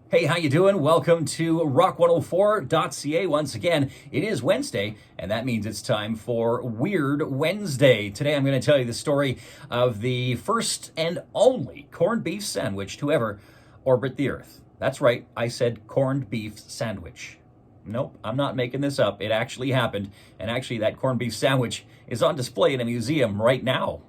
Hey, how you doing? Welcome to rock104.ca. Once again, it is Wednesday, and that means it's time for Weird Wednesday. Today I'm going to tell you the story of the first and only corned beef sandwich to ever orbit the Earth. That's right, I said corned beef sandwich. Nope, I'm not making this up. It actually happened, and actually that corned beef sandwich is on display in a museum right now.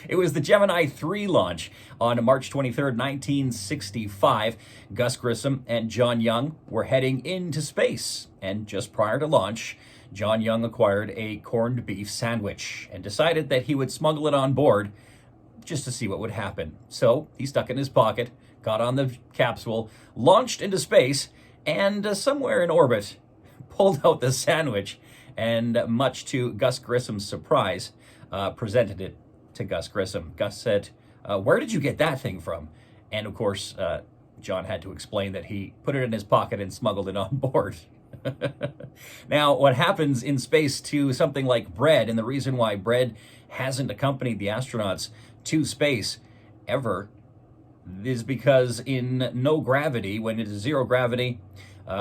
It was the Gemini 3 launch on March 23rd, 1965. Gus Grissom and John Young were heading into space. And just prior to launch, John Young acquired a corned beef sandwich and decided that he would smuggle it on board just to see what would happen. So he stuck it in his pocket, got on the capsule, launched into space, and somewhere in orbit, pulled out the sandwich, and much to Gus Grissom's surprise, presented it to Gus Grissom. Gus said, "Where did you get that thing from?" And of course, John had to explain that he put it in his pocket and smuggled it on board. Now, what happens in space to something like bread, and the reason why bread hasn't accompanied the astronauts to space ever, is because in no gravity, when it is zero gravity,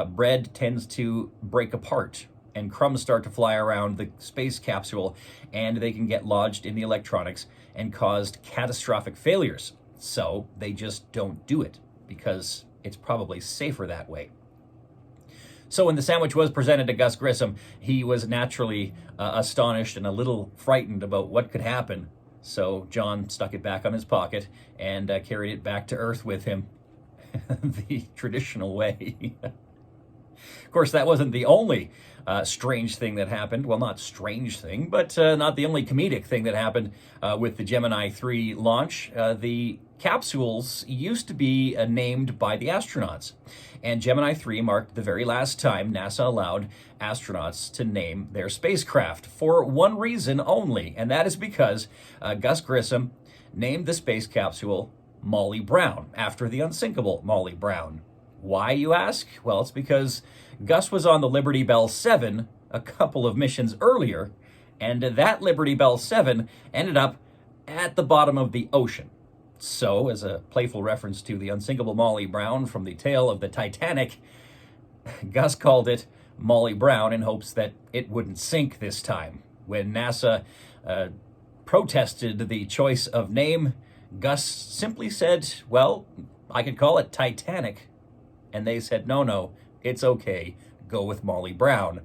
bread tends to break apart and crumbs start to fly around the space capsule, and they can get lodged in the electronics and caused catastrophic failures. So they just don't do it because it's probably safer that way. So when the sandwich was presented to Gus Grissom, he was naturally astonished and a little frightened about what could happen. So John stuck it back on his pocket and carried it back to Earth with him the traditional way. Of course, that wasn't the only strange thing that happened. Well, not strange thing, but not the only comedic thing that happened with the Gemini 3 launch. The capsules used to be named by the astronauts, and Gemini 3 marked the very last time NASA allowed astronauts to name their spacecraft for one reason only, and that is because Gus Grissom named the space capsule Molly Brown, after the unsinkable Molly Brown. Why, you ask? Well, it's because Gus was on the Liberty Bell 7 a couple of missions earlier, and that Liberty Bell 7 ended up at the bottom of the ocean. So, as a playful reference to the unsinkable Molly Brown from the tale of the Titanic, Gus called it Molly Brown in hopes that it wouldn't sink this time. When NASA protested the choice of name, Gus simply said, well, I could call it Titanic. And they said, no, it's okay, go with Molly Brown.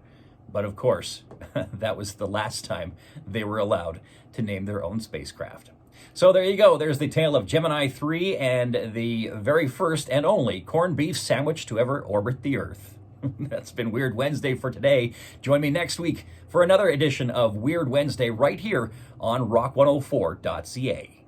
But of course, that was the last time they were allowed to name their own spacecraft. So there you go, there's the tale of Gemini 3 and the very first and only corned beef sandwich to ever orbit the Earth. That's been Weird Wednesday for today. Join me next week for another edition of Weird Wednesday right here on rock104.ca.